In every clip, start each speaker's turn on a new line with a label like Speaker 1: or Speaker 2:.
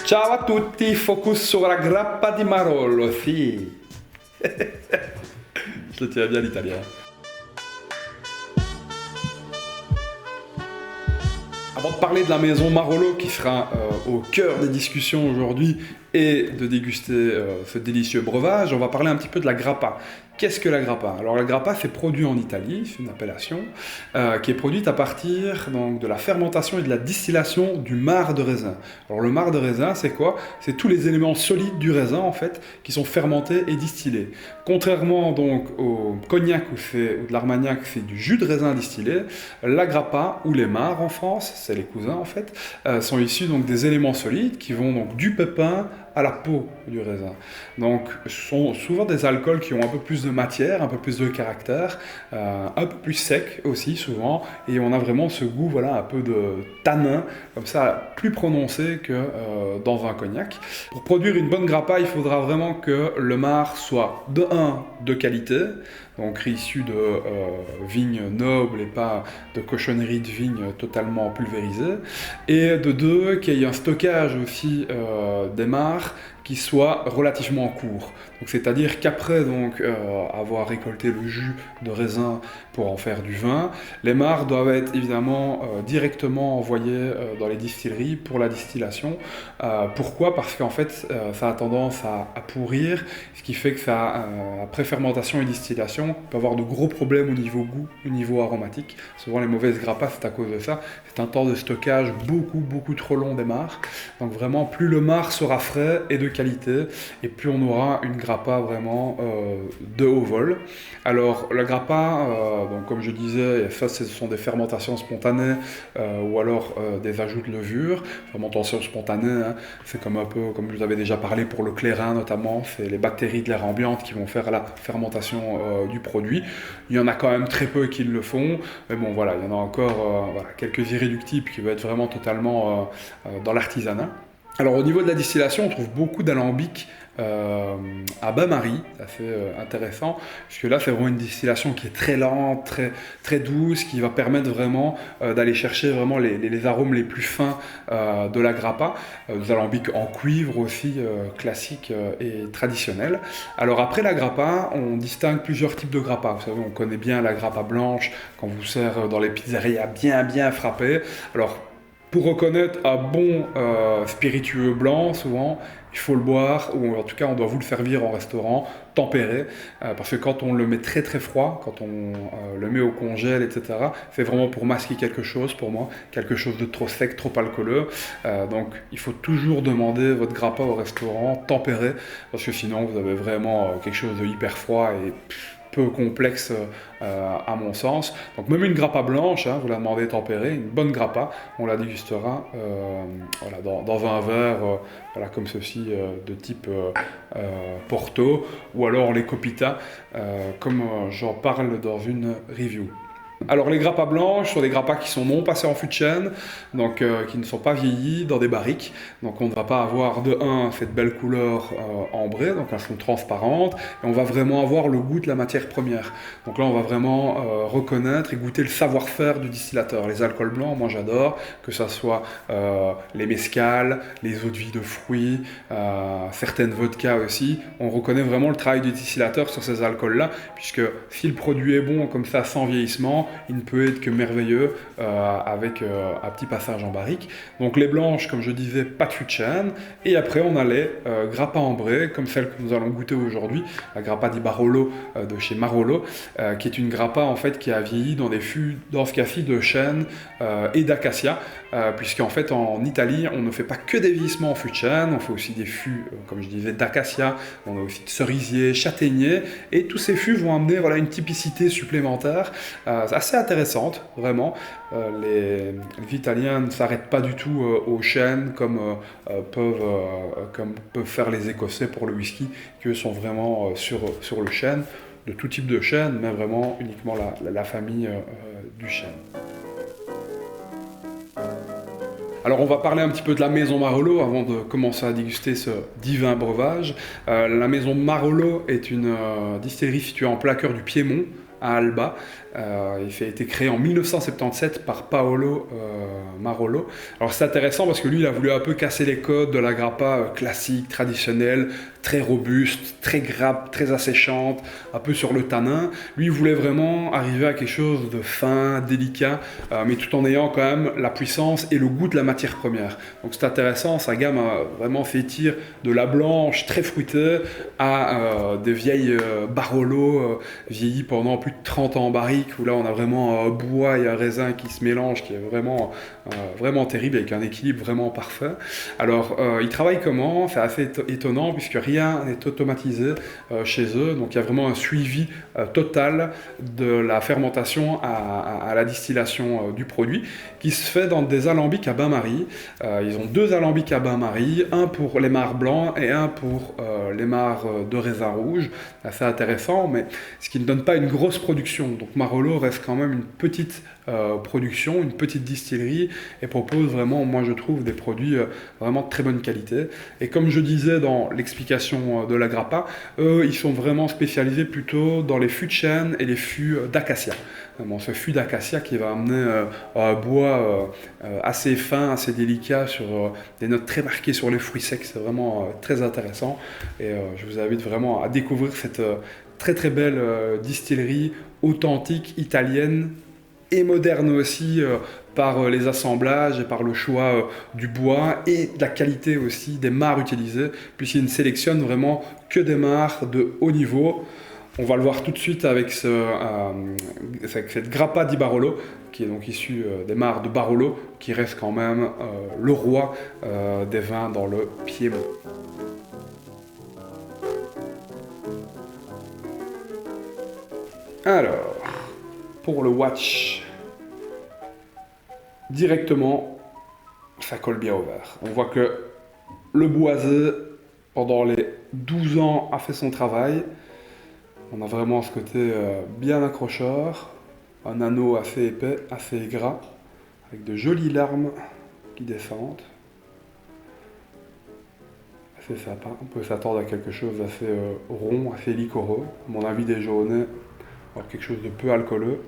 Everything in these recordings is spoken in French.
Speaker 1: Ciao a tutti, focus sur la grappa di Marollo, si. Je le tiens bien l'italien. Avant de parler de la maison Marollo qui sera au cœur des discussions aujourd'hui et de déguster ce délicieux breuvage, on va parler un petit peu de la grappa. Qu'est-ce que la grappa? Alors la grappa, c'est produit en Italie, c'est une appellation qui est produite à partir donc, de la fermentation et de la distillation du marc de raisin. Alors le marc de raisin, c'est quoi? C'est tous les éléments solides du raisin en fait qui sont fermentés et distillés. Contrairement donc au cognac ou de l'armagnac, c'est du jus de raisin distillé, la grappa ou les marcs en France, c'est les cousins en fait, sont issus donc des éléments solides qui vont donc du pépin à la peau du raisin. Donc ce sont souvent des alcools qui ont un peu plus de matière, un peu plus de caractère, un peu plus sec aussi souvent, et on a vraiment ce goût voilà, un peu de tanin, comme ça plus prononcé que dans un cognac. Pour produire une bonne grappa, il faudra vraiment que le marc soit de qualité, donc issu de vignes nobles et pas de cochonneries de vignes totalement pulvérisées, et de deux, qu'il y ait un stockage aussi des marcs qui soit relativement court. Donc, c'est-à-dire qu'après donc, avoir récolté le jus de raisin pour en faire du vin, les marcs doivent être évidemment directement envoyés dans les distilleries pour la distillation. Pourquoi? Parce qu'en fait, ça a tendance à pourrir, ce qui fait que ça, après fermentation et distillation, peut avoir de gros problèmes au niveau goût, au niveau aromatique. Souvent, les mauvaises grappas, c'est à cause de ça. C'est un temps de stockage beaucoup trop long des marcs. Donc vraiment, plus le marc sera frais et de qualité, et plus on aura une grappa vraiment de haut vol. Alors la grappa, donc, comme je disais, ça ce sont des fermentations spontanées ou alors des ajouts de levure. Fermentation spontanée, hein, c'est comme un peu, comme je vous avais déjà parlé pour le clairin notamment, c'est les bactéries de l'air ambiante qui vont faire la fermentation du produit. Il y en a quand même très peu qui le font, mais bon voilà, il y en a encore voilà, quelques irréductibles qui vont être vraiment totalement dans l'artisanat. Alors au niveau de la distillation, on trouve beaucoup d'alambics à bain-marie, c'est assez intéressant, puisque là c'est vraiment une distillation qui est très lente, très douce, qui va permettre vraiment d'aller chercher vraiment les arômes les plus fins de la grappa, des alambics en cuivre aussi, classiques et traditionnels. Alors après la grappa, on distingue plusieurs types de grappa. Vous savez, on connaît bien la grappa blanche, quand vous sert dans les pizzerias bien frappé. Alors pour reconnaître un bon spiritueux blanc, souvent, il faut le boire, ou en tout cas, on doit vous le servir en restaurant, tempéré, parce que quand on le met très froid, quand on le met au congèle, etc., c'est vraiment pour masquer quelque chose, pour moi, quelque chose de trop sec, trop alcooleux. Donc, il faut toujours demander votre grappa au restaurant tempéré, parce que sinon, vous avez vraiment quelque chose de hyper froid et peu complexe à mon sens. Donc même une grappa blanche, hein, vous la demandez tempérée, une bonne grappa, on la dégustera voilà, dans un verre voilà, comme ceci de type Porto, ou alors les Copita, comme j'en parle dans une review. Alors les grappas blanches sont des grappas qui sont non passés en fût de chêne, donc qui ne sont pas vieillis dans des barriques. Donc on ne va pas avoir de cette belle couleur ambrée, donc elles sont transparentes, et on va vraiment avoir le goût de la matière première. Donc là on va vraiment reconnaître et goûter le savoir-faire du distillateur. Les alcools blancs, moi j'adore, que ce soit les mezcals, les eaux de vie de fruits, certaines vodkas aussi. On reconnaît vraiment le travail du distillateur sur ces alcools-là, puisque si le produit est bon comme ça sans vieillissement, il ne peut être que merveilleux avec un petit passage en barrique. Donc les blanches, comme je disais, pas de fût de chêne. Et après, on a les grappas ambrées, comme celle que nous allons goûter aujourd'hui, la grappa di Barolo de chez Marollo, qui est une grappa en fait qui a vieilli dans des fûts, dans ce cas-ci, de chêne et d'acacia, puisqu'en fait en Italie, on ne fait pas que des vieillissements en fût de chêne, on fait aussi des fûts, comme je disais, d'acacia, on a aussi de cerisier, châtaignier, et tous ces fûts vont amener voilà, une typicité supplémentaire. Assez intéressante, vraiment. Les Italiens ne s'arrêtent pas du tout au chêne comme peuvent faire les Écossais pour le whisky, qui eux sont vraiment sur le chêne, de tout type de chêne, mais vraiment uniquement la famille du chêne. Alors on va parler un petit peu de la maison Marollo avant de commencer à déguster ce divin breuvage. La maison Marollo est une distillerie située en plein cœur du Piémont, à Alba. Il a été créé en 1977 par Paolo Marolo. Alors c'est intéressant parce que lui, il a voulu un peu casser les codes de la grappa classique, traditionnelle, très robuste, très grappe, très asséchante, un peu sur le tanin. Lui, il voulait vraiment arriver à quelque chose de fin, délicat, mais tout en ayant quand même la puissance et le goût de la matière première. Donc c'est intéressant, sa gamme a vraiment fait tir de la blanche très fruitée à des vieilles Barolo vieillies pendant plus de 30 ans en barrique, où là on a vraiment un bois et un raisin qui se mélangent, qui est vraiment terrible, avec un équilibre vraiment parfait. Alors ils travaillent comment? C'est assez étonnant puisque rien n'est automatisé chez eux, donc il y a vraiment un suivi total de la fermentation à la distillation du produit qui se fait dans des alambics à bain-marie. Ils ont 2 alambics à bain-marie, un pour les mares blancs et un pour les mares de raisin rouge. Assez intéressant, mais ce qui ne donne pas une grosse production. Donc Marolo reste quand même une petite production, une petite distillerie et propose vraiment, moi je trouve, des produits vraiment de très bonne qualité. Et comme je disais dans l'explication de la grappa, eux ils sont vraiment spécialisés plutôt dans les fûts de chêne et les fûts d'acacia. Bon, ce fût d'acacia qui va amener un bois assez fin, assez délicat, sur des notes très marquées sur les fruits secs. C'est vraiment très intéressant et je vous invite vraiment à découvrir cette très très belle distillerie authentique italienne et moderne aussi par les assemblages et par le choix du bois et de la qualité aussi des mares utilisées, puisqu'il ne sélectionne vraiment que des mares de haut niveau. On va le voir tout de suite avec cette grappa di Barolo, qui est donc issue des mares de Barolo, qui reste quand même le roi des vins dans le Piémont. Alors, pour le watch, directement, ça colle bien au verre. On voit que le boisé, pendant les 12 ans, a fait son travail. On a vraiment ce côté bien accrocheur, un anneau assez épais, assez gras, avec de jolies larmes qui descendent. C'est sympa, on peut s'attendre à quelque chose d'assez rond, assez liquoreux. À mon avis, déjeuner, alors quelque chose de peu alcooleux.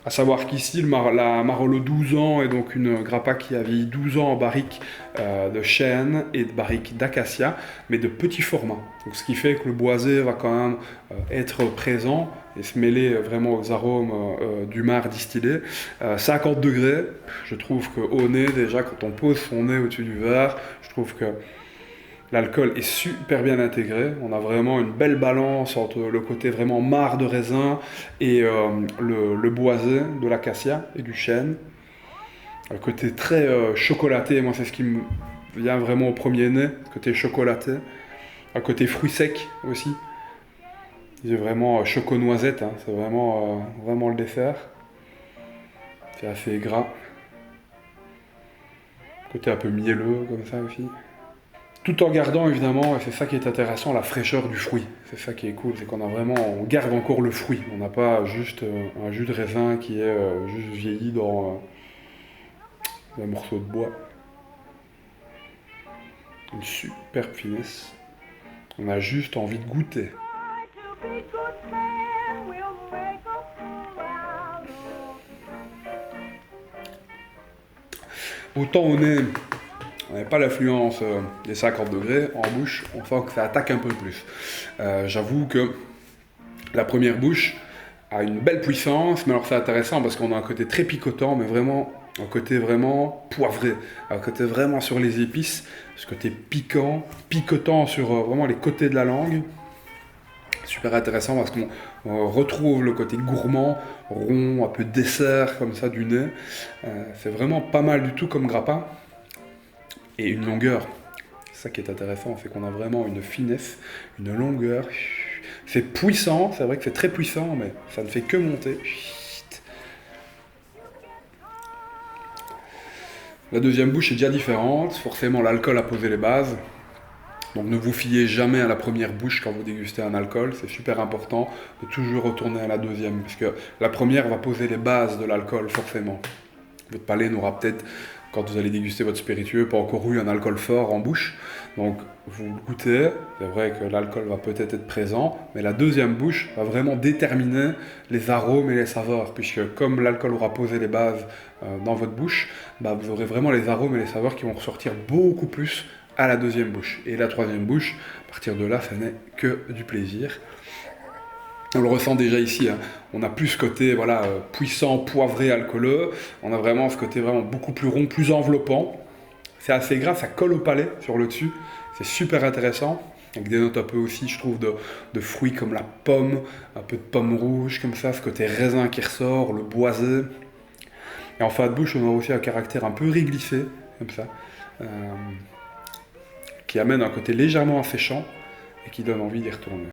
Speaker 1: À savoir qu'ici, la Marolo 12 ans est donc une grappa qui a vieilli 12 ans en barrique de chêne et de barrique d'acacia, mais de petit format. Donc, ce qui fait que le boisé va quand même être présent et se mêler vraiment aux arômes du mar distillé. 50 degrés, je trouve qu'au nez, déjà, quand on pose son nez au-dessus du verre, je trouve que l'alcool est super bien intégré. On a vraiment une belle balance entre le côté vraiment marc de raisin et le boisé de l'acacia et du chêne. Le côté très chocolaté, moi c'est ce qui me vient vraiment au premier nez, le côté chocolaté. Un côté fruits secs aussi. C'est vraiment choco-noisette, hein. C'est vraiment le dessert. C'est assez gras. Côté un peu mielleux comme ça aussi. Tout en gardant évidemment, et c'est ça qui est intéressant, la fraîcheur du fruit. C'est ça qui est cool, c'est on garde encore le fruit. On n'a pas juste un jus de raisin qui est juste vieilli dans un morceau de bois. Une superbe finesse. On a juste envie de goûter. Autant on n'a pas l'affluence des 50 degrés, en bouche, on sent que ça attaque un peu plus. J'avoue que la première bouche a une belle puissance, mais alors c'est intéressant parce qu'on a un côté très picotant, mais vraiment un côté vraiment poivré, un côté vraiment sur les épices, ce côté piquant, picotant sur vraiment les côtés de la langue. Super intéressant parce qu'on retrouve le côté gourmand, rond, un peu dessert comme ça du nez. C'est vraiment pas mal du tout comme grappa. Et une longueur. C'est ça qui est intéressant, c'est qu'on a vraiment une finesse, une longueur. C'est puissant, c'est vrai que c'est très puissant, mais ça ne fait que monter. La deuxième bouche est déjà différente, forcément l'alcool a posé les bases. Donc ne vous fiez jamais à la première bouche quand vous dégustez un alcool, c'est super important de toujours retourner à la deuxième, puisque la première va poser les bases de l'alcool forcément. Votre palais n'aura peut-être quand vous allez déguster votre spiritueux, pas encore eu un alcool fort en bouche. Donc vous le goûtez, c'est vrai que l'alcool va peut-être être présent, mais la deuxième bouche va vraiment déterminer les arômes et les saveurs, puisque comme l'alcool aura posé les bases dans votre bouche, bah, vous aurez vraiment les arômes et les saveurs qui vont ressortir beaucoup plus à la deuxième bouche. Et la troisième bouche, à partir de là, ça n'est que du plaisir. On le ressent déjà ici, hein. On a plus ce côté voilà, puissant, poivré, alcooleux. On a vraiment ce côté vraiment beaucoup plus rond, plus enveloppant. C'est assez gras, ça colle au palais sur le dessus. C'est super intéressant. Avec des notes un peu aussi, je trouve, de fruits comme la pomme, un peu de pomme rouge comme ça, ce côté raisin qui ressort, le boisé. Et en fin de bouche, on a aussi un caractère un peu réglissé, comme ça, qui amène un côté légèrement asséchant et qui donne envie d'y retourner.